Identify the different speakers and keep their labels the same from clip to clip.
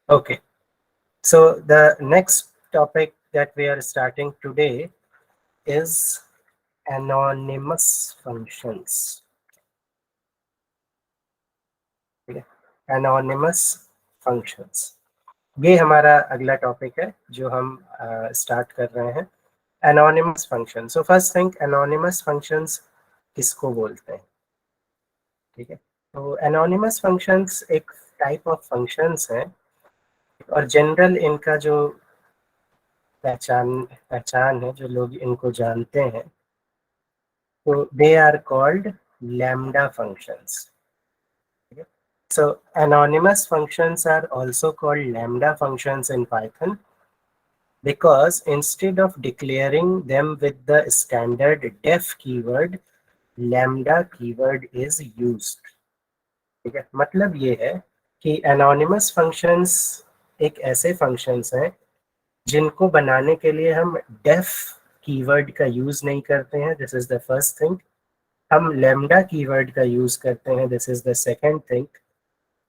Speaker 1: Okay, so the next topic that we are starting today is anonymous functions. ठीक है, anonymous functions, ये हमारा अगला टॉपिक है जो हम स्टार्ट कर रहे हैं. Anonymous function. So first thing, anonymous functions किसको बोलते हैं? ठीक है, तो एनोनिमस फंक्शंस एक टाइप ऑफ फंक्शंस हैं और जनरल इनका जो पहचान पहचान है, जो लोग इनको जानते हैं, तो they are called lambda functions. So anonymous functions are also called lambda functions in Python because instead of declaring them with the standard def keyword, lambda keyword is used. ठीक है, मतलब ये है कि anonymous functions एक ऐसे functions हैं जिनको बनाने के लिए हम def कीवर्ड का यूज नहीं करते हैं. This is the first thing. हम lambda कीवर्ड का यूज करते हैं. This is the second thing.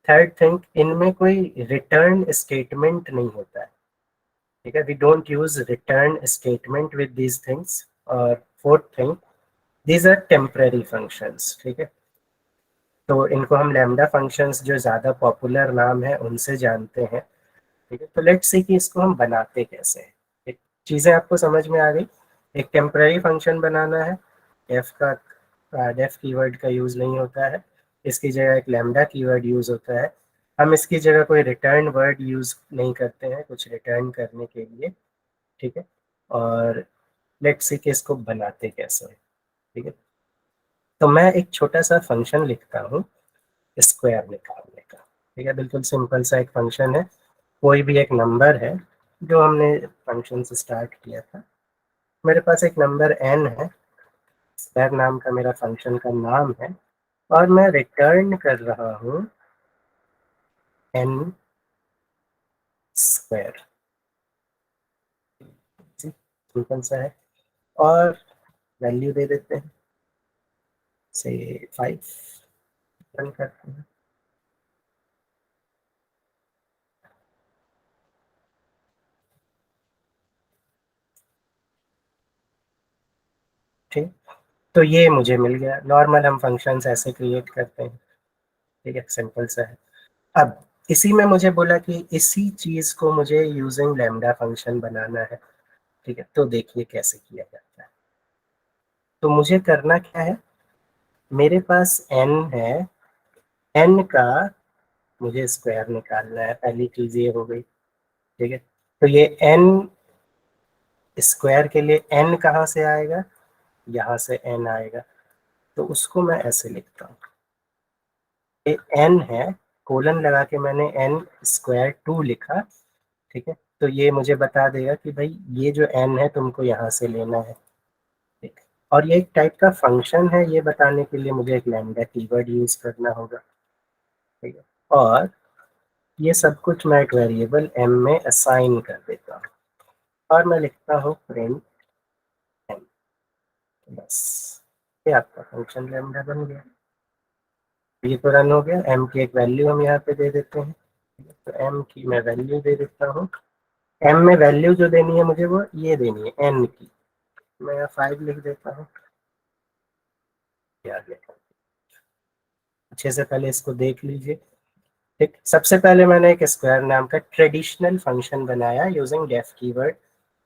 Speaker 1: Third thing, इनमें कोई रिटर्न स्टेटमेंट नहीं होता है. ठीक है, we don't use return statement with these things. और fourth thing, these are temporary functions. ठीक है, तो इनको हम लैम्डा फंक्शंस, जो ज़्यादा पॉपुलर नाम है, उनसे जानते हैं. ठीक है, तो लेट्स सी कि इसको हम बनाते कैसे हैं. एक चीज़ें आपको समझ में आ गई. एक टेम्पररी फंक्शन बनाना है, डेफ कीवर्ड का यूज़ नहीं होता है, इसकी जगह एक लैम्डा कीवर्ड यूज़ होता है. हम इसकी जगह कोई रिटर्न वर्ड यूज़ नहीं करते हैं कुछ रिटर्न करने के लिए. ठीक है, और लेट्स सी कि इसको बनाते कैसे हैं. ठीक है, तो मैं एक छोटा सा फंक्शन लिखता हूँ स्क्वायर निकालने का. ठीक है, बिल्कुल सिंपल सा एक फंक्शन है. कोई भी एक नंबर है जो हमने फंक्शन से स्टार्ट किया था. मेरे पास एक नंबर n है, स्क्वायर नाम का मेरा फंक्शन का नाम है, और मैं रिटर्न कर रहा हूँ n स्क्वायर. सिंपल सा है. और वैल्यू दे देते हैं, से 5. रन करते हैं. ठीक, तो ये मुझे मिल गया. नॉर्मल हम फंक्शंस ऐसे क्रिएट करते हैं. ठीक है, सिंपल सा है. अब इसी में मुझे बोला कि इसी चीज को मुझे यूजिंग लैम्डा फंक्शन बनाना है. ठीक है, तो देखिए कैसे किया जाता है. तो मुझे करना क्या है, मेरे पास n है, n का मुझे स्क्वायर निकालना है. पहली चीज ये हो गई. ठीक है, तो ये n स्क्वायर के लिए n कहाँ से आएगा, यहाँ से n आएगा. तो उसको मैं ऐसे लिखता हूँ, ये n है, कोलन लगा के मैंने n स्क्वायर 2 लिखा. ठीक है, तो ये मुझे बता देगा कि भाई ये जो n है तुमको यहाँ से लेना है. ठीक, और ये एक टाइप का फंक्शन है, ये बताने के लिए मुझे एक लैम्डा कीवर्ड यूज करना होगा. ठीक है, और ये सब कुछ मैं एक वेरिएबल m में असाइन कर देता हूँ, और मैं लिखता हूँ प्रिंट m. बस, ये आपका फंक्शन लैम्डा बन गया. ये तो रन हो गया. m की एक वैल्यू हम यहाँ पे दे देते हैं. तो m की मैं वैल्यू दे देता हूँ. m में वैल्यू जो देनी है मुझे, वो ये देनी है n की. मैं यहाँ 5 लिख देता हूँ. क्या लिखा, अच्छे से पहले इसको देख लीजिए. ठीक, सबसे पहले मैंने एक स्क्वायर नाम का ट्रेडिशनल फंक्शन बनाया यूजिंग डेफ कीवर्ड.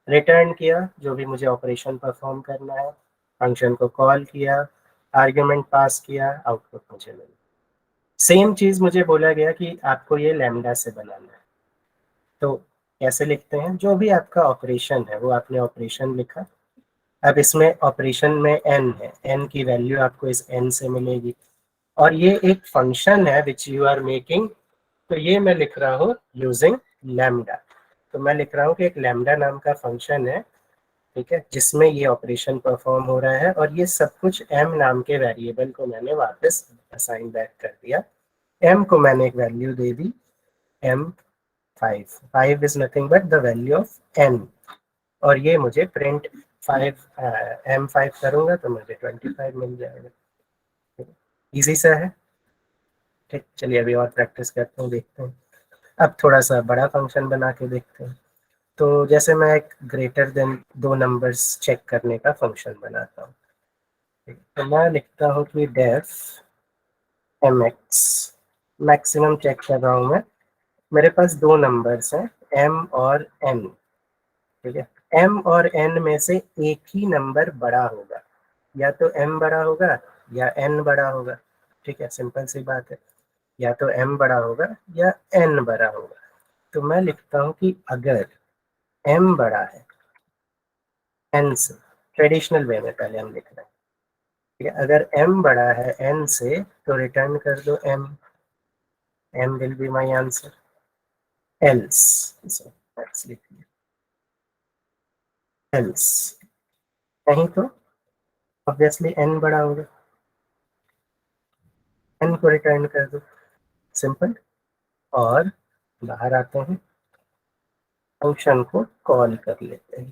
Speaker 1: रिटर्न किया जो भी मुझे ऑपरेशन परफॉर्म करना है, फंक्शन को कॉल किया, आर्ग्यूमेंट पास किया, आउटपुट मुझे मिला. सेम चीज मुझे बोला गया कि आपको ये लैम्डा से बनाना है. तो कैसे लिखते हैं, जो भी आपका ऑपरेशन है वो आपने ऑपरेशन लिखा. अब इसमें ऑपरेशन में n है, n की वैल्यू आपको इस n से मिलेगी. और ये एक फंक्शन है विच यू आर मेकिंग, तो ये मैं लिख रहा हूँ यूजिंग लैम्डा. तो मैं लिख रहा हूँ कि एक लैम्डा नाम का फंक्शन है. ठीक है, जिसमें ये ऑपरेशन परफॉर्म हो रहा है, और ये सब कुछ m नाम के वेरिएबल को मैंने वापस असाइन बैक कर दिया. m को मैंने एक value they the, m5. 5 is nothing but the value of n. और ये मुझे प्रिंट 5 m5 करूंगा तो मुझे 25 मिल जाएगा. इजी सा है. ठीक, चलिए अभी और प्रैक्टिस करते हैं, देखते हैं. अब थोड़ा सा बड़ा फंक्शन बना के देखते हैं। तो जैसे मैं एक ग्रेटर देन दो नंबर्स चेक करने का फंक्शन बनाता हूँ। तो मैं लिखता हूँ कि def M X, maximum check कर रहा हूँ मैं। मेरे पास दो नंबर्स हैं m और n, ठीक है। m और n में से एक ही नंबर बड़ा होगा, या तो m बड़ा होगा या n बड़ा होगा, ठीक है, सिंपल सी बात है। या तो m बड़ा होगा या n बड़ा होगा। तो मैं लिखता हूँ कि अगर m बड़ा है n से, ट्रेडिशनल वे में पहले हम लिख रहे हैं, ठीक है। अगर m बड़ा है n से तो रिटर्न कर दो m, m will be my answer. Else, let's लिख एल्स, नहीं तो ऑब्वियसली n बड़ा होगा, n को रिटर्न कर दो, सिंपल। और बाहर आते हैं, फंक्शन को कॉल कर लेते हैं,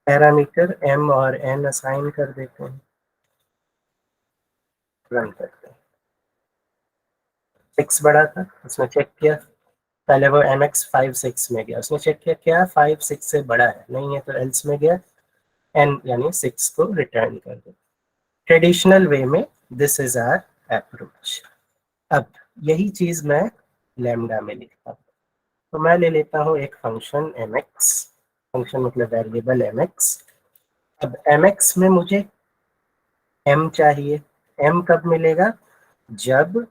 Speaker 1: पैरामीटर m और n असाइन कर देते हैं, रन करते हैं। 6 बड़ा था, उसने चेक किया, पहले वो mx 5 6 में गया, उसने चेक किया क्या 5 6 से बड़ा है, नहीं है, तो एल्स में गया, n यानी 6 को रिटर्न कर दो। ट्रेडिशनल वे में दिस इज आवर अप्रोच। अब यही चीज मैं लैम्डा में लिखता हूँ। तो मैं ले लेता हूँ एक फंक्शन mx, फंक्शन मतलब वेरिएबल mx। अब mx में मुझे m चाहिए, m कब मिलेगा, जब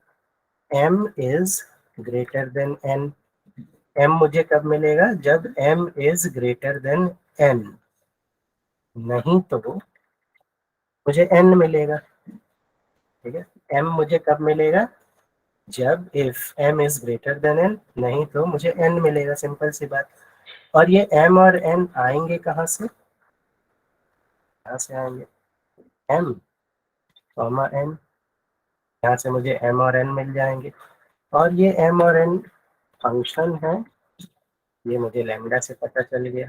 Speaker 1: m is greater then n। m मुझे कब मिलेगा, जब m is greater then n, नहीं तो मुझे n मिलेगा, ठीक है। m मुझे कब मिलेगा, जब if m is greater then n, नहीं तो मुझे n मिलेगा, सिंपल सी बात। और ये m और n आएंगे कहाँ से, कहाँ से आएंगे, m कॉमा n, यहाँ से मुझे m और n मिल जाएंगे। और ये m और n फंक्शन है, ये मुझे लैम्डा से पता चल गया,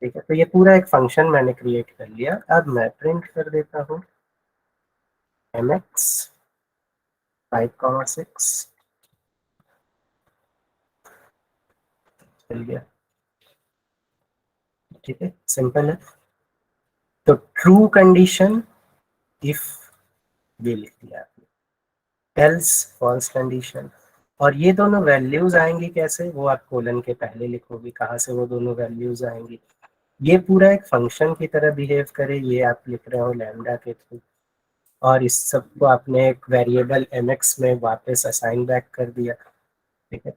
Speaker 1: ठीक है। तो ये पूरा एक फंक्शन मैंने क्रिएट कर लिया। अब मैं प्रिंट कर देता हूँ mx 5,6 चल गया, ठीक है, सिंपल है। तो ट्रू कंडीशन इफ, ये लिख दिया आपने, एल्स फॉल्स कंडीशन। और ये दोनों वैल्यूज आएंगी कैसे, वो आप कोलन के पहले लिखोगे, कहाँ से वो दोनों वैल्यूज आएंगी। ये पूरा एक फंक्शन की तरह बिहेव करे, ये आप लिख रहे हो लैम्डा के थ्रू, और इस सब को आपने एक वेरिएबल mx में वापस असाइन बैक कर दिया, ठीक है।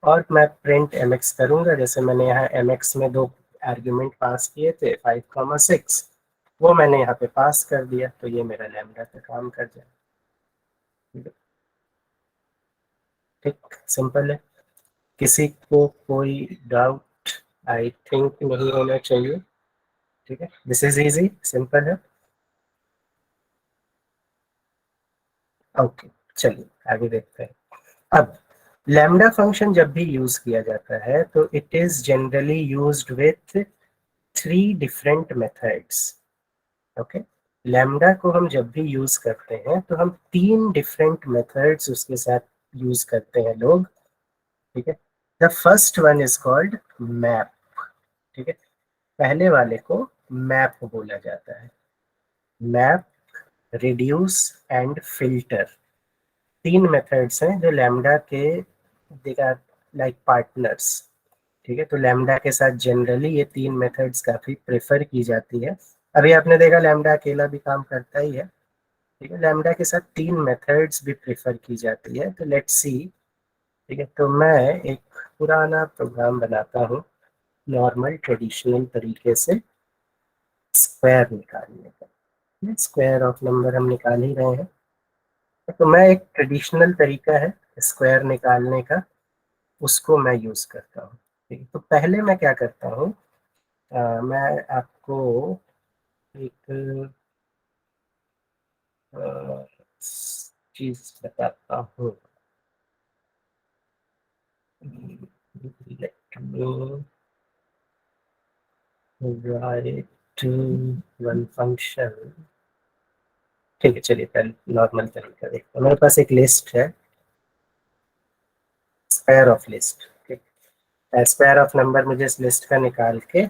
Speaker 1: और मैं प्रिंट mx करूंगा, जैसे मैंने यहाँ mx में दो आर्ग्यूमेंट पास किए थे 5,6, वो मैंने यहाँ पे पास कर दिया, तो ये मेरा लैम्डा का काम कर जाए, ठीक, सिंपल है। किसी को कोई डाउट आई थिंक नहीं होना चाहिए, ठीक है, दिस इज इजी, सिंपल है। ओके, चलिए आगे देखते हैं। अब लैम्डा फंक्शन जब भी यूज किया जाता है तो it is generally used with three different methods, okay. Lambda को हम जब भी यूज करते हैं तो हम तीन डिफरेंट मेथड्स उसके साथ यूज करते हैं लोग, ठीक है। The first one is called map, ठीक है, पहले वाले को मैप बोला जाता है। मैप, रिड्यूस एंड फिल्टर, तीन मेथड्स हैं जो लैम्डा के लाइक पार्टनर्स, ठीक है। तो लैम्डा के साथ जनरली ये तीन मेथड्स काफी प्रेफर की जाती है। अभी आपने देखा लैम्डा अकेला भी काम करता ही है, ठीक है, लैम्डा के साथ तीन मेथड्स भी प्रेफर की जाती है। तो लेट्स सी, ठीक है। तो मैं एक पुराना प्रोग्राम बनाता हूँ नॉर्मल ट्रेडिशनल तरीके से स्क्वायर निकालने का, स्क्वायर ऑफ नंबर हम निकाल ही रहे हैं। तो मैं एक ट्रेडिशनल तरीका है स्क्वायर निकालने का, उसको मैं यूज करता हूँ, ठीक है। तो पहले मैं क्या करता हूँ, मैं आपको एक चीज बताता हूँ। Let me write one function, ठीक है। चलिए पहले नॉर्मल तरीका देखते हैं। मेरे पास एक लिस्ट है pair of list, as pair of number मुझे इस लिस्ट का निकाल के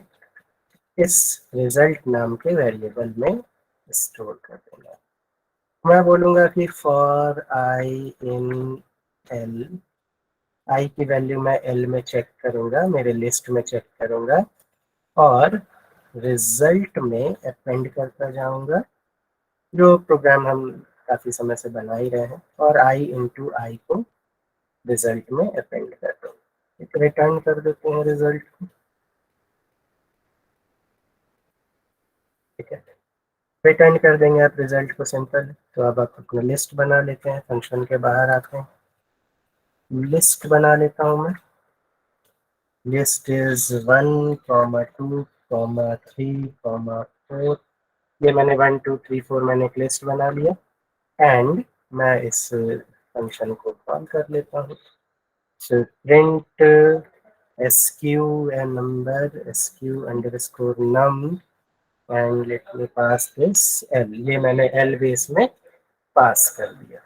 Speaker 1: इस रिजल्ट नाम के वेरिएबल में स्टोर कर देना। मैं बोलूँगा कि फॉर आई इन एल, आई की वैल्यू मैं एल में चेक करूँगा, मेरे लिस्ट में चेक करूँगा और रिजल्ट में अपेंड करता जाऊँगा, जो प्रोग्राम हम काफ़ी समय से बना ही रहे हैं, और आई इंटू आई को रिजल्ट में अपेंड कर दो। एक रिटर्न कर देते हैं रिजल्ट को, ठीक है, रिटर्न कर देंगे आप रिजल्ट को, सिंपल। तो अब आप अपना लिस्ट बना लेते हैं, फंक्शन के बाहर आते हैं, लिस्ट बना लेता हूँ मैं। लिस्ट इज 1,2,3,4, ये मैंने 1,2,3,4 मैंने एक लिस्ट बना लिया, एंड मैं इस फंक्शन को कॉल कर लेता हूँ। So print sq and number sq underscore num and let me pass this l, ये मैंने l बेस में पास कर दिया।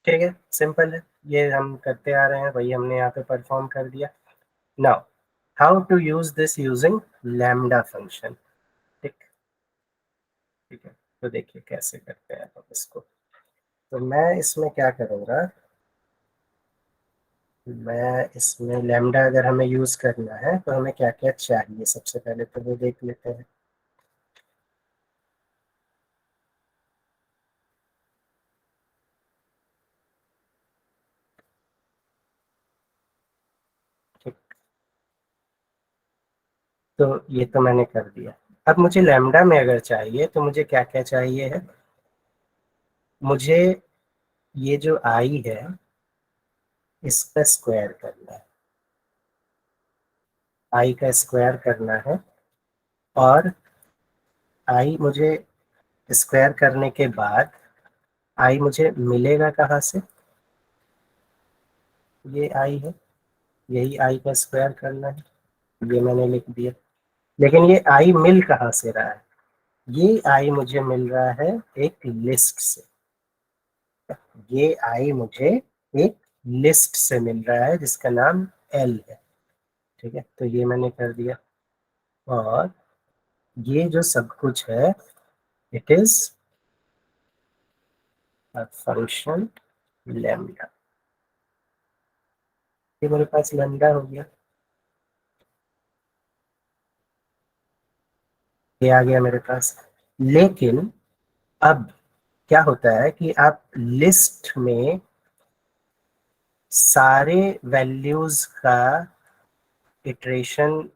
Speaker 1: ठीक है, सिंपल है, ये हम करते आ रहे हैं, वही हमने यहाँ पे परफॉर्म कर दिया। Now how to use this using lambda function, ठीक, ठीक है, तो देखिए कैसे करते हैं हम इसको। तो मैं इसमें क्या करूँगा, मैं इसमें लैम्डा अगर हमें यूज करना है तो हमें क्या क्या चाहिए, सबसे पहले तो वो देख लेते हैं। ठीक, तो ये तो मैंने कर दिया। अब मुझे लैम्डा में अगर चाहिए तो मुझे क्या क्या चाहिए है, मुझे ये जो आई है इसका स्क्वायर करना है, आई का स्क्वायर करना है, और आई मुझे स्क्वायर करने के बाद आई मुझे मिलेगा कहाँ से, ये आई है, यही आई का स्क्वायर करना है, ये मैंने लिख दिया। लेकिन ये आई मिल कहाँ से रहा है, ये आई मुझे मिल रहा है एक लिस्ट से, ये आई मुझे एक लिस्ट से मिल रहा है जिसका नाम एल है, ठीक है, तो ये मैंने कर दिया। और ये जो सब कुछ है it is a function lambda, ये मेरे पास लैम्डा हो गया, ये आ गया मेरे पास। लेकिन अब क्या होता है कि आप लिस्ट में सारे वैल्यूज का iteration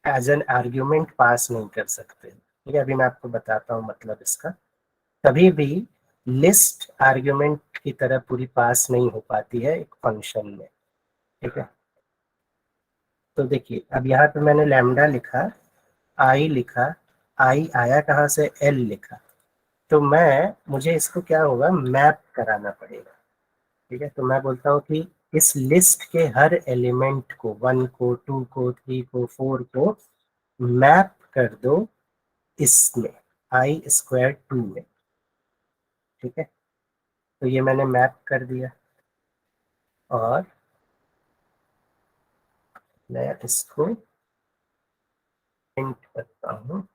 Speaker 1: as an argument pass नहीं कर सकते, ठीक है, अभी मैं आपको बताता हूँ मतलब इसका। कभी भी लिस्ट आर्ग्यूमेंट की तरह पूरी पास नहीं हो पाती है एक फंक्शन में, ठीक है। तो देखिए अब यहाँ पे मैंने लैम्डा लिखा, आई लिखा, आई आया कहाँ से, एल लिखा, तो मुझे इसको क्या होगा, मैप कराना पड़ेगा, ठीक है। तो मैं बोलता हूँ कि इस लिस्ट के हर एलिमेंट को, 1 को, 2 को, 3 को, 4 को मैप कर दो इसमें, आई स्क्वायर 2 में, ठीक है। तो ये मैंने मैप कर दिया, और मैं इसको प्रिंट करता हूँ,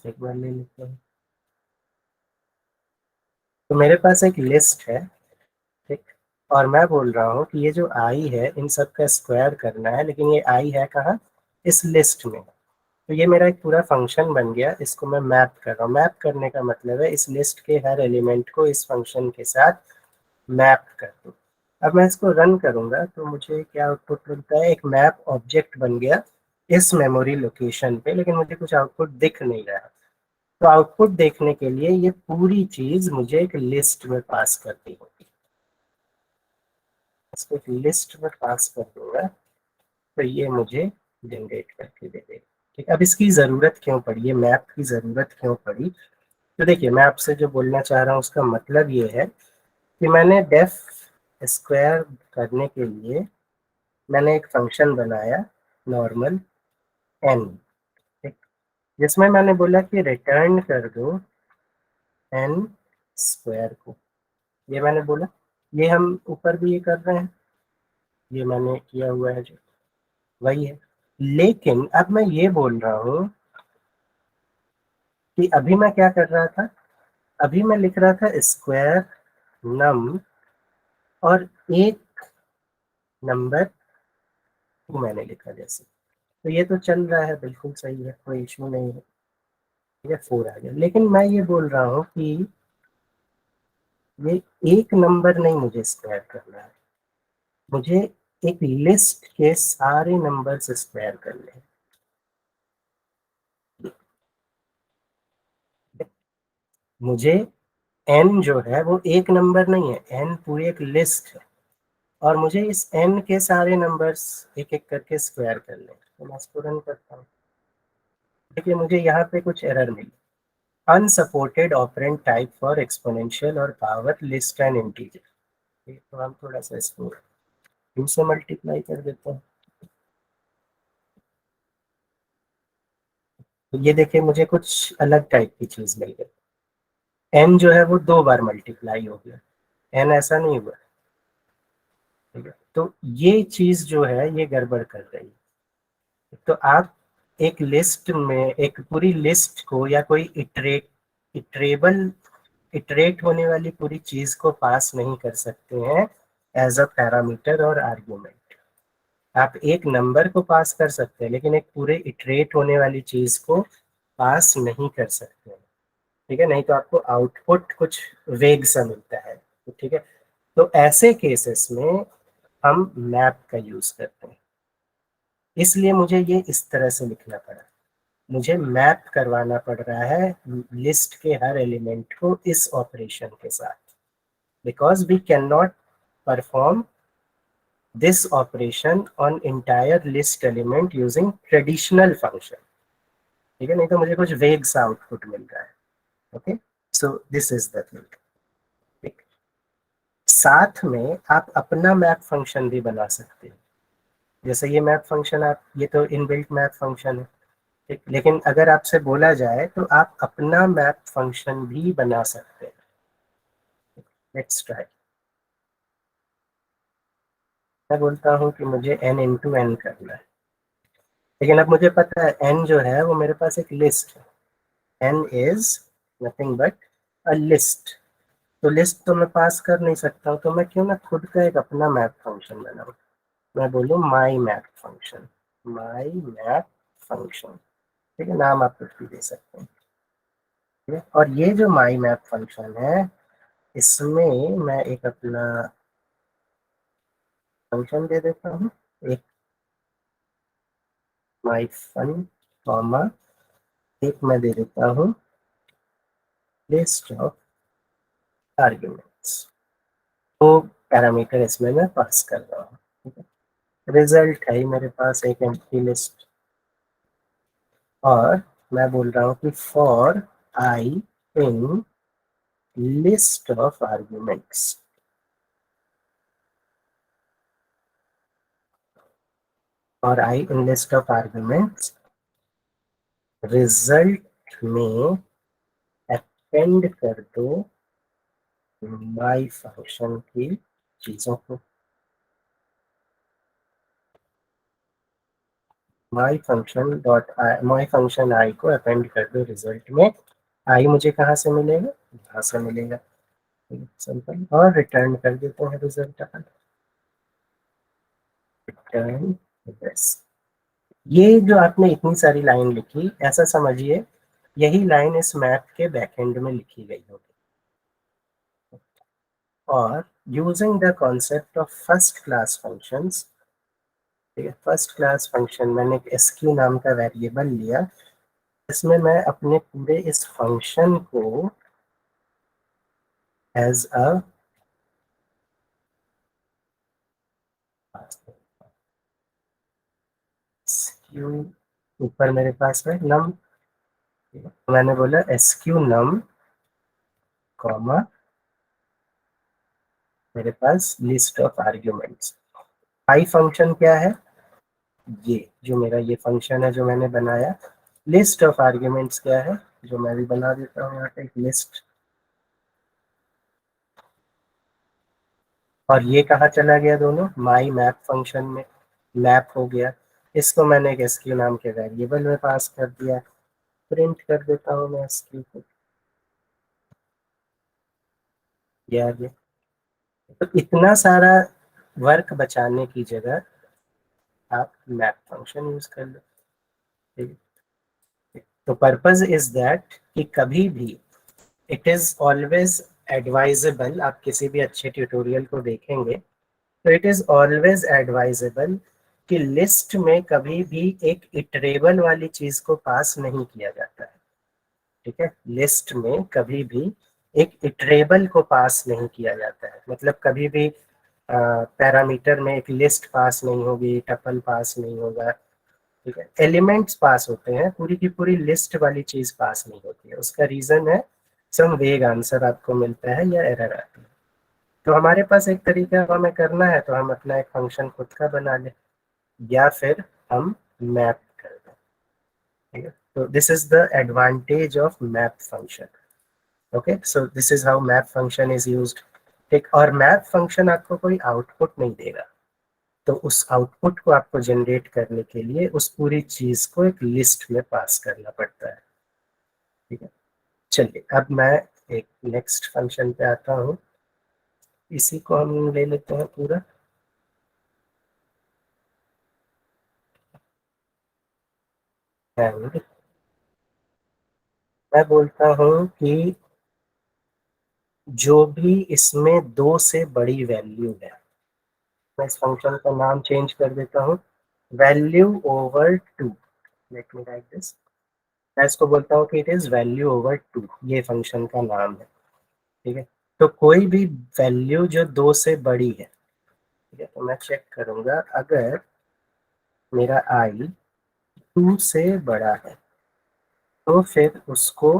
Speaker 1: एक बार ले लेते हैं। तो मेरे पास एक लिस्ट है, ठीक, और मैं बोल रहा हूँ कि ये जो आई है इन सब का स्क्वायर करना है, लेकिन ये आई है कहाँ, इस लिस्ट में। तो ये मेरा एक पूरा फंक्शन बन गया, इसको मैं मैप कर रहा हूँ। मैप करने का मतलब है इस लिस्ट के हर एलिमेंट को इस फंक्शन के साथ मैप कर दो। अब मैं इसको रन करूंगा तो मुझे क्या आउटपुट मिलता है, एक मैप ऑब्जेक्ट बन गया इस मेमोरी लोकेशन पे, लेकिन मुझे कुछ आउटपुट दिख नहीं रहा। तो आउटपुट देखने के लिए ये पूरी चीज मुझे एक लिस्ट में पास करनी होगी, इसको एक लिस्ट में पास कर दूंगा तो ये मुझे जनरेट करके दे देगा, ठीक। अब इसकी जरूरत क्यों पड़ी, ये मैप की जरूरत क्यों पड़ी, तो देखिए मैं आपसे जो बोलना चाह रहा हूँ उसका मतलब ये है कि मैंने डेफ स्क्वायर करने के लिए मैंने एक फंक्शन बनाया नॉर्मल एन, ठीक, जिसमें मैंने बोला कि रिटर्न कर दो एन स्क्वायर को। ये मैंने बोला, ये हम ऊपर भी ये कर रहे हैं, ये मैंने किया हुआ है जो वही है। लेकिन अब मैं ये बोल रहा हूँ कि अभी मैं क्या कर रहा था, अभी मैं लिख रहा था स्क्वायर नम और एक नंबर टू मैंने लिखा जैसे, तो ये तो चल रहा है, बिल्कुल सही है, कोई इशू नहीं है, ये फोर आ गया। लेकिन मैं ये बोल रहा हूँ कि ये एक नंबर नहीं मुझे स्क्वायर करना है, मुझे एक लिस्ट के सारे नंबर्स स्क्वायर करने हैं। मुझे एन जो है वो एक नंबर नहीं है, एन पूरी एक लिस्ट है, और मुझे इस एन के सारे नंबर्स एक एक करके स्क्वायर करने हैं। तो मैं इसको रन करता हूँ। देखिए मुझे यहाँ पे कुछ एरर मिली, unsupported operand type for exponential और पावर लिस्ट एंड इंटीजर। तो हम थोड़ा सा इसको 2 से मल्टीप्लाई कर देते हैं। तो ये देखिए मुझे कुछ अलग टाइप की चीज मिल गई, एन जो है वो 2 बार मल्टीप्लाई हो गया, एन ऐसा नहीं हुआ, ठीक है। तो ये चीज जो है ये गड़बड़ कर रही है। तो आप एक लिस्ट में एक पूरी लिस्ट को या कोई इटरेबल इटरेट होने वाली पूरी चीज को पास नहीं कर सकते हैं एज अ पैरामीटर और आर्गुमेंट। आप एक नंबर को पास कर सकते हैं लेकिन एक पूरे इटरेट होने वाली चीज को पास नहीं कर सकते हैं, ठीक है, नहीं तो आपको आउटपुट कुछ वेग सा मिलता है, ठीक है। तो ऐसे केसेस में हम मैप का यूज करते हैं, इसलिए मुझे ये इस तरह से लिखना पड़ा, मुझे मैप करवाना पड़ रहा है लिस्ट के हर एलिमेंट को इस ऑपरेशन के साथ, because we can not perform this operation on entire list element using traditional function, ठीक है, नहीं तो मुझे कुछ वेग सा आउटपुट मिल रहा है। Okay, so this is the thing. साथ में आप अपना मैप फंक्शन भी बना सकते हैं, जैसे ये मैप फंक्शन, आप ये तो इनबिल्ट मैप फंक्शन है, ठीक, लेकिन अगर आपसे बोला जाए तो आप अपना मैप फंक्शन भी बना सकते हैं। Let's try. मैं बोलता हूँ कि मुझे n इंटू एन करना है, लेकिन अब मुझे पता है n जो है वो मेरे पास एक लिस्ट है, n is nothing but a list। तो लिस्ट तो मैं पास कर नहीं सकता हूँ, तो मैं क्यों ना खुद का एक अपना मैप फंक्शन बनाऊँ। मैं बोलूँ माई मैप फंक्शन, माई मैप फंक्शन, ठीक है, नाम आप कुछ भी दे सकते हैं, ठीक है। और ये जो माई मैप फंक्शन है इसमें मैं एक अपना फंक्शन दे देता हूँ, एक माई फन कॉमा, एक मैं दे देता हूँ लिस्ट ऑफ आर्ग्यूमेंट्स। तो पैरामीटर इसमें मैं पास कर रहा हूँ, ठीक है। रिजल्ट है मेरे पास एक एम्प्टी लिस्ट, और मैं बोल रहा हूँ कि for I in list of arguments, और I in list of arguments result में अपेंड कर दो माई फंक्शन की चीजों को। माई फंक्शन आई को अपेंड कर दो रिजल्ट में। आई मुझे कहाँ से मिलेगा, यहाँ से मिलेगा, सिंपल, और रिटर्न कर देते हैं रिजल्ट का, रिटर्न दिस। ये जो आपने इतनी सारी लाइन लिखी, ऐसा समझिए यही लाइन इस मैप के बैकएंड में लिखी गई होगी। और using the concept of first class functions, first class function मैंने एक एसक्यू नाम का वेरिएबल लिया, इसमें मैं अपने पूरे इस फंक्शन को एज अ एसक्यू, ऊपर मेरे पास है नम, मैंने बोला एसक्यू नम कॉमा मेरे पास list of arguments. I function क्या है, ये जो मेरा ये फंक्शन है जो मैंने बनाया। लिस्ट ऑफ आर्ग्यूमेंट्स क्या है, जो मैं भी बना देता हूँ यहाँ पे एक लिस्ट। और ये कहाँ चला गया, दोनों माई मैप फंक्शन में मैप हो गया। इसको मैंने एक एसक्यू नाम के वेरिएबल में पास कर दिया। प्रिंट कर देता हूँ मैं एसक्यू को, ये आ गया। तो इतना सारा वर्क बचाने की जगह आप मैप फंक्शन यूज कर लो। ठीक है, तो पर्पज इज दैट कि कभी भी इट इज ऑलवेज एडवाइजेबल, आप किसी भी अच्छे ट्यूटोरियल को देखेंगे तो इट इज ऑलवेज एडवाइजेबल कि लिस्ट में कभी भी एक इटरेबल वाली चीज को पास नहीं किया जाता है। ठीक है, लिस्ट में कभी भी एक इटरेबल को पास नहीं किया जाता है, मतलब कभी भी पैरामीटर में एक लिस्ट पास नहीं होगी, टपल पास नहीं होगा। ठीक है, एलिमेंट्स पास होते हैं, पूरी की पूरी लिस्ट वाली चीज पास नहीं होती है। उसका रीजन है सम वेग आंसर आपको मिलता है या एरर आती है। तो हमारे पास एक तरीका हमें करना है तो हम अपना एक फंक्शन खुद का बना लें या फिर हम मैप कर दें। ठीक है, तो this is the advantage of map function. Okay, so this is how map function is used. ठीक, और मैप फंक्शन आपको कोई आउटपुट नहीं देगा, तो उस आउटपुट को आपको जनरेट करने के लिए उस पूरी चीज को एक लिस्ट में पास करना पड़ता है। ठीक है, चलिए अब मैं एक नेक्स्ट फंक्शन पे आता हूँ। इसी को हम ले लेते हैं पूरा। एंड मैं बोलता हूँ कि जो भी इसमें 2 से बड़ी वैल्यू है, मैं इस फंक्शन का नाम चेंज कर देता हूँ, value over 2। Let me right this. मैं इसको बोलता हूँ कि इट इज वैल्यू ओवर 2, ये फंक्शन का नाम है। ठीक है, तो कोई भी वैल्यू जो 2 से बड़ी है, ठीक है, तो मैं चेक करूंगा अगर मेरा आई 2 से बड़ा है तो फिर उसको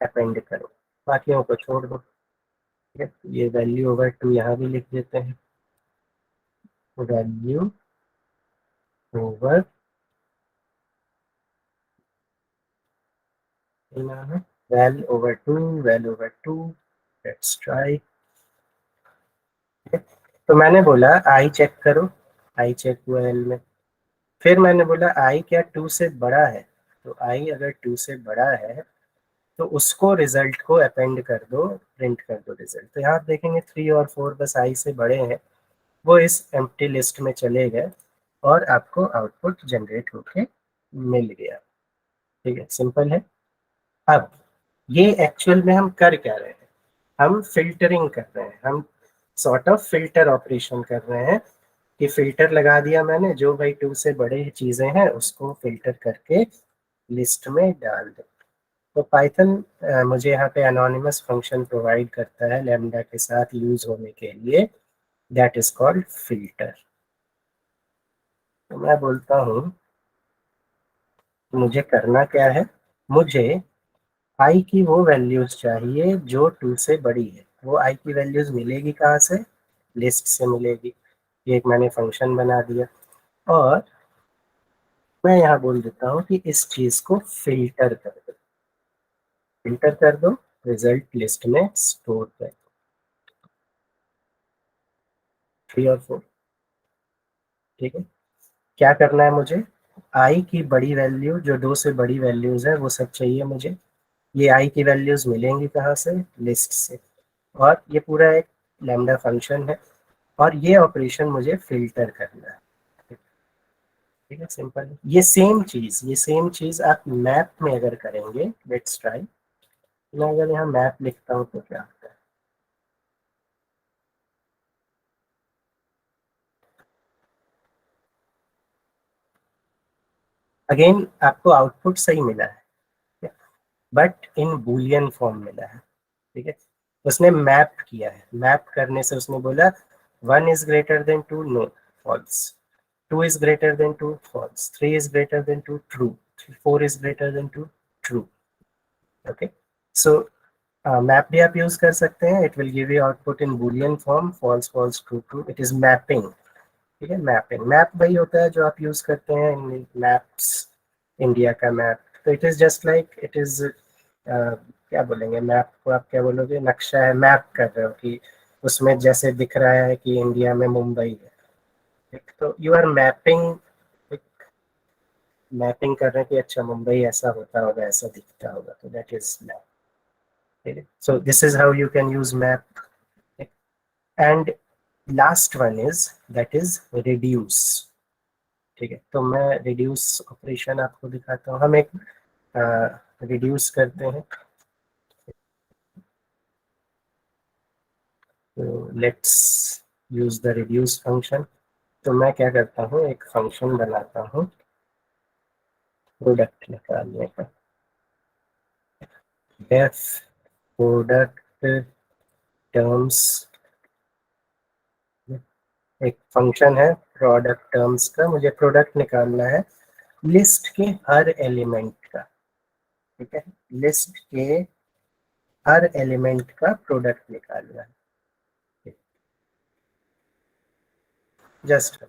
Speaker 1: अपेंड करो, बाकियों को छोड़ दो। ठीक है, ये वैल्यू ओवर 2 यहाँ भी लिख देते हैं, value over val over 2, val over 2। Let's try. तो मैंने बोला आई चेक करो, आई चेक हुआ एल में। फिर मैंने बोला आई क्या 2 से बड़ा है, तो आई अगर 2 से बड़ा है तो उसको रिजल्ट को अपेंड कर दो, प्रिंट कर दो रिजल्ट। तो यहाँ आप देखेंगे 3 और 4 बस आई से बड़े हैं, वो इस एम्प्टी लिस्ट में चले गए और आपको आउटपुट जनरेट होके मिल गया। ठीक है, सिंपल है। अब ये एक्चुअल में हम कर क्या रहे हैं, हम फिल्टरिंग कर रहे हैं, हम सॉर्ट ऑफ फिल्टर ऑपरेशन कर रहे हैं कि फिल्टर लगा दिया मैंने, जो भाई 2 से बड़े चीजें हैं उसको फिल्टर करके लिस्ट में डाल दो। तो पाइथन मुझे यहाँ पे एनोनिमस फंक्शन प्रोवाइड करता है लैम्डा के साथ यूज होने के लिए, दैट इज कॉल्ड फिल्टर। तो मैं बोलता हूँ मुझे करना क्या है, मुझे आई की वो वैल्यूज चाहिए जो 2 से बड़ी है। वो आई की वैल्यूज मिलेगी कहाँ से, लिस्ट से मिलेगी। ये एक मैंने फंक्शन बना दिया और मैं यहाँ बोल देता हूँ कि इस चीज को फिल्टर कर दो, फिल्टर कर दो, रिजल्ट लिस्ट में स्टोर कर दो। 3 और 4। ठीक है, क्या करना है मुझे, आई की बड़ी वैल्यू जो 2 से बड़ी वैल्यूज है वो सब चाहिए मुझे। ये आई की वैल्यूज मिलेंगी कहाँ से, लिस्ट से। और ये पूरा एक लैम्डा फंक्शन है और ये ऑपरेशन मुझे फिल्टर करना है। ठीक है, सिंपल। ये सेम चीज आप मैप में अगर करेंगे, लेट्स ट्राई। मैं अगर यहाँ मैप लिखता हूँ तो क्या होता है, अगेन आपको आउटपुट सही मिला है बट इन बूलियन फॉर्म मिला है। ठीक है, उसने मैप किया है, मैप करने से उसने बोला 1 is greater than 2, no, false. 2 is greater than 2, false. 3 is greater than 2, true. 4 is greater than 2, true. Okay, so map भी आप यूज कर सकते हैं, it will give you output in Boolean form, false false true true, it is mapping. ठीक है, mapping, map वही होता है जो आप यूज करते हैं इन मैप्स, इंडिया का मैप। तो it is just like, it is क्या बोलेंगे, मैप को आप क्या बोलोगे, नक्शा है, मैप कर रहे हो कि उसमें जैसे दिख रहा है कि इंडिया में मुंबई है, ठीक? तो यू आर मैपिंग, मैपिंग कर रहे हैं कि अच्छा मुंबई ऐसा होता होगा, ऐसा दिखता होगा, तो दैट इज मैप। ठीक है, so this is how you can use map. And last one is, that is reduce. ठीक है, तो मैं रिड्यूस ऑपरेशन आपको दिखाता हूँ। हम एक रिड्यूस करते हैं, तो let's use the reduce function. तो मैं क्या करता हूँ, एक फंक्शन बनाता हूँ प्रोडक्ट निकालने का, एफ प्रोडक्ट टर्म्स, एक फंक्शन है प्रोडक्ट टर्म्स का, मुझे प्रोडक्ट निकालना है लिस्ट के हर एलिमेंट का। ठीक है, लिस्ट के हर एलिमेंट का प्रोडक्ट निकालना है, जस्ट।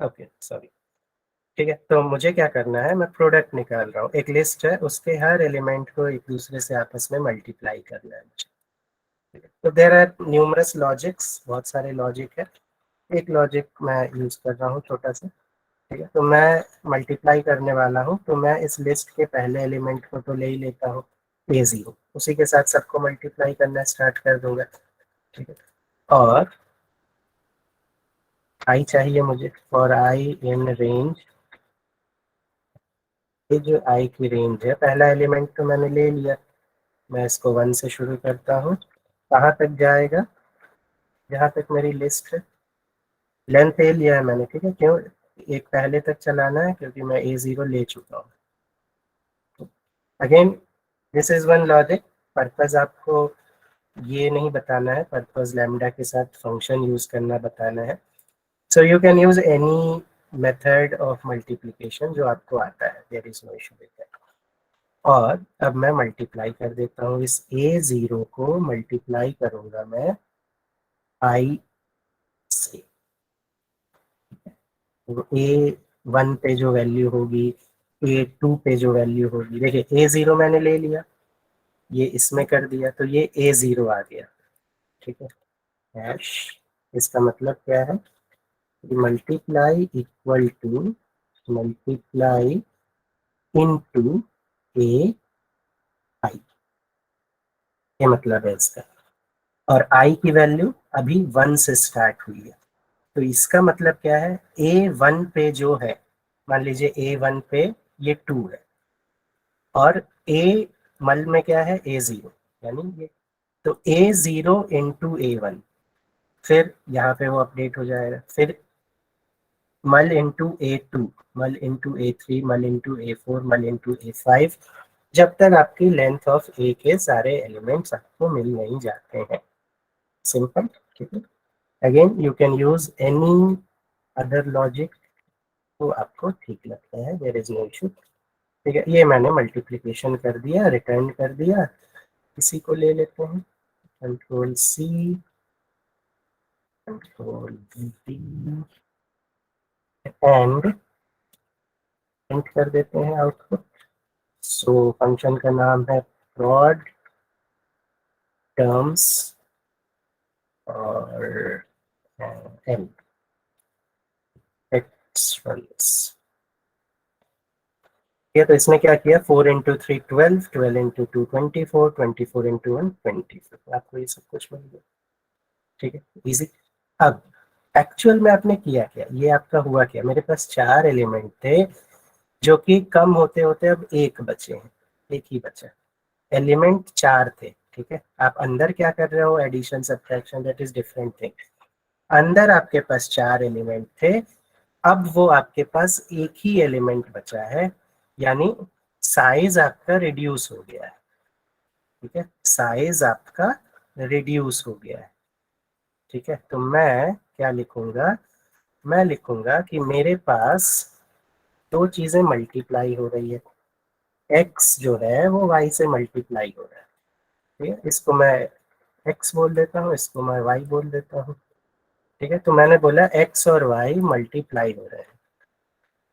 Speaker 1: Okay, sorry. ठीक है, तो मुझे क्या करना है, मैं प्रोडक्ट निकाल रहा हूँ, एक लिस्ट है, उसके हर एलिमेंट को एक दूसरे से आपस में मल्टीप्लाई करना है मुझे। ठीक है? तो देयर आर न्यूमरस लॉजिक्स, बहुत सारे लॉजिक है। एक लॉजिक मैं यूज कर रहा हूँ छोटा सा। ठीक है, तो मैं मल्टीप्लाई करने वाला हूँ, तो मैं इस लिस्ट के पहले एलिमेंट को तो ले ही लेता हूँ, A0, उसी के साथ सबको मल्टीप्लाई करना स्टार्ट कर दूंगा। ठीक है, और आई चाहिए मुझे, फॉर आई इन रेंज, ये जो आई की रेंज है, पहला एलिमेंट तो मैंने ले लिया, मैं इसको 1 से शुरू करता हूँ, कहाँ तक जाएगा, जहाँ तक मेरी लिस्ट है, लेंथ ए लिया है मैंने। ठीक है, क्यों, एक पहले तक चलाना है क्योंकि मैं A0 ले चुका हूँ। Again this is one logic, purpose आपको ये नहीं बताना है, पर्पज लैम्डा के साथ फंक्शन यूज करना बताना है। So you can use any method of multiplication जो आपको आता है, there is no issue with that. और अब मैं मल्टीप्लाई कर देता हूँ, इस A0 को मल्टीप्लाई करूंगा मैं आई से। तो A1 पे जो वैल्यू होगी, A2 पे जो वैल्यू होगी, देखिए A0 मैंने ले लिया, ये इसमें कर दिया, तो ये A0 आ गया। ठीक है, हैश, इसका मतलब क्या है, multiply equal to multiply into A I, ये मतलब है इसका। और आई की वैल्यू अभी 1 से स्टार्ट हुई है, तो इसका मतलब क्या है, A1 पे जो है, मान लीजिए A1 पे ये 2 है, और ए मल में क्या है, A0, यानी ये, तो A0 इंटू A1, फिर यहाँ पे वो अपडेट हो जाएगा, फिर मल इंटू A2, मल इंटू A3, मल इंटू A4, मल इंटू A5, जब तक आपकी लेंथ ऑफ ए के सारे एलिमेंट्स आपको मिल नहीं जाते हैं। सिंपल। ठीक है, again you can use any other logic तो आपको ठीक लगता है, देयर इज नो इशू। ठीक है, ये मैंने मल्टीप्लिकेशन कर दिया, रिटर्न कर दिया, इसी को ले लेते हैं, control C, control V, and print कर देते हैं आउटपुट। सो फंक्शन का नाम है prod टर्म्स और एम एक्सट्रल्स। ये तो इसने क्या किया, 4 इंटू 3 12, 12 इंटू 2 24, 24 इंटू 1 24, आपको ये सब कुछ मिल गया। ठीक है, इजी। अब एक्चुअल में आपने किया क्या, ये आपका हुआ क्या, मेरे पास 4 एलिमेंट थे, जो कि कम होते होते अब एक बचे हैं, एक ही बचा। एलिमेंट 4 थे, ठीक है। आप अंदर क्या कर रहे हो, addition subtraction, that is different thing. अंदर आपके पास 4 एलिमेंट थे, अब वो आपके पास एक ही एलिमेंट बचा है, यानी साइज आपका रिड्यूस हो गया है, ठीक है। साइज आपका रिड्यूस हो गया है, ठीक है। तो मैं क्या लिखूंगा, मैं लिखूंगा कि मेरे पास दो चीजें मल्टीप्लाई हो रही है। x जो है वो y से मल्टीप्लाई हो रहा है, ठीक है। इसको मैं x बोल देता हूँ, इसको मैं y बोल देता हूँ, ठीक है। तो मैंने बोला x और y मल्टीप्लाई हो रहे हैं।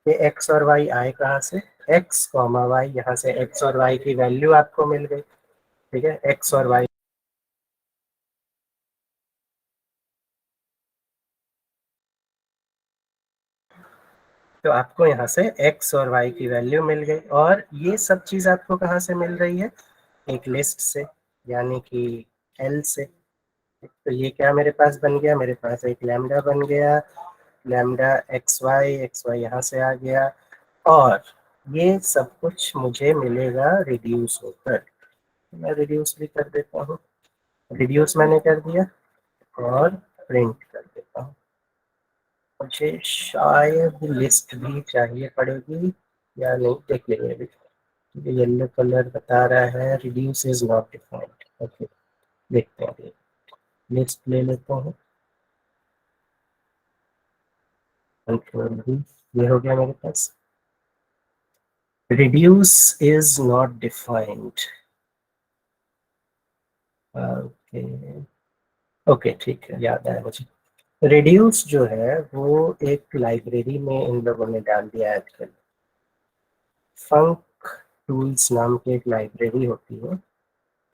Speaker 1: ये x और y आए कहाँ से, x कॉमा y, यहाँ से x और y की वैल्यू आपको मिल गई, ठीक है। x और y, तो आपको यहाँ से x और y की वैल्यू मिल गई। और ये सब चीज आपको कहाँ से मिल रही है, एक लिस्ट से, यानी कि L से। तो ये क्या मेरे पास बन गया, मेरे पास एक लैम्डा बन गया, लैम्डा एक्स वाई यहाँ से आ गया। और ये सब कुछ मुझे मिलेगा रिड्यूस होकर। मैं रिड्यूस भी कर देता हूँ, रिड्यूस मैंने कर दिया और प्रिंट कर देता हूँ। मुझे शायद लिस्ट भी चाहिए पड़ेगी या नहीं, देख लेंगे अभी। ये येलो कलर बता रहा है reduce is not defined, okay देखते हैं। लिस्ट ले लेता हूँ, कंट्रोल भी, ये हो गया मेरे पास। reduce is not defined, okay okay ठीक है, याद आया मुझे। reduce जो है वो एक लाइब्रेरी में इन लोगों ने डाल दिया है आजकल। फंक टूल्स नाम की एक लाइब्रेरी होती है,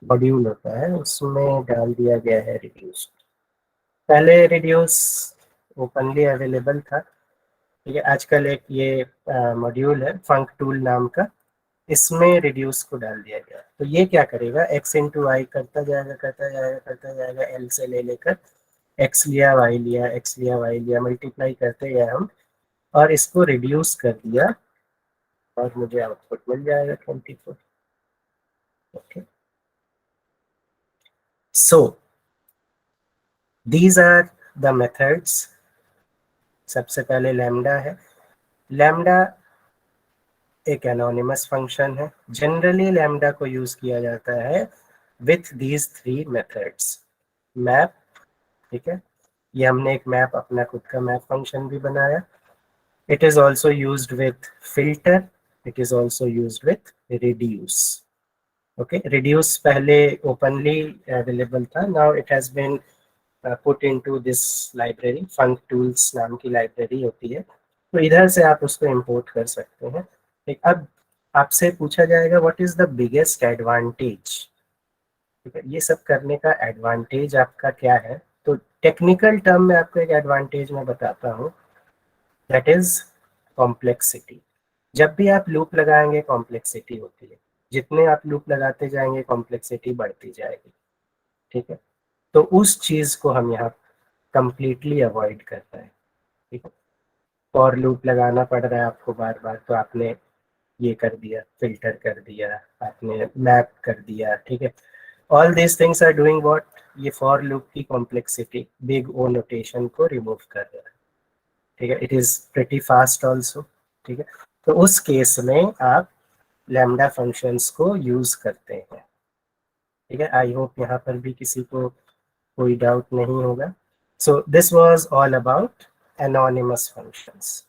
Speaker 1: मॉड्यूल होता है, उसमें डाल दिया गया है reduce। पहले reduce ओपनली अवेलेबल था, ठीक है। आजकल एक ये मॉड्यूल है फंक टूल नाम का, इसमें रिड्यूस को डाल दिया गया। तो ये क्या करेगा, x इंटू वाई करता जाएगा करता जाएगा करता जाएगा, l से ले लेकर x लिया y लिया x लिया y लिया, मल्टीप्लाई करते गए हम, और इसको रिड्यूस कर दिया, और मुझे आउटपुट मिल जाएगा 24। Okay, so these are the methods. सबसे पहले लैम्डा है। लैम्डा एक एनोनिमस फंक्शन है। जनरली लैम्डा को यूज किया जाता है with these three methods. Map, ठीक है, ये हमने एक मैप, अपना खुद का मैप फंक्शन भी बनाया। It is also used with filter, it is also used with reduce. Okay, reduce पहले ओपनली अवेलेबल था, now it has been put into this library, functools नाम की लाइब्रेरी होती है, तो इधर से आप उसको इंपोर्ट कर सकते हैं। ठीक, अब आपसे पूछा जाएगा what is the biggest advantage, ठीक है, ये सब करने का एडवांटेज आपका क्या है। तो टेक्निकल टर्म में आपको एक एडवांटेज मैं बताता हूँ, दैट इज कॉम्प्लेक्सिटी। जब भी आप लूप लगाएंगे कॉम्प्लेक्सिटी होती है, जितने आप लूप लगाते जाएंगे कॉम्प्लेक्सिटी बढ़ती जाएगी, ठीक है। तो उस चीज को हम यहाँ कंप्लीटली अवॉइड कर रहे हैं, ठीक है। फॉर लूप लगाना पड़ रहा है आपको बार बार, तो आपने ये कर दिया, फिल्टर कर दिया, आपने मैप कर दिया, ठीक है। All these things are doing what, ये फॉर लूप की कॉम्प्लेक्सिटी, बिग ओ नोटेशन को रिमूव कर रहा है, ठीक है। It is pretty fast also, ठीक है। तो उस केस में आप लैम्डा फंक्शंस को यूज करते हैं, ठीक है। आई होप यहाँ पर भी किसी को कोई डाउट नहीं होगा। So this was all about anonymous functions.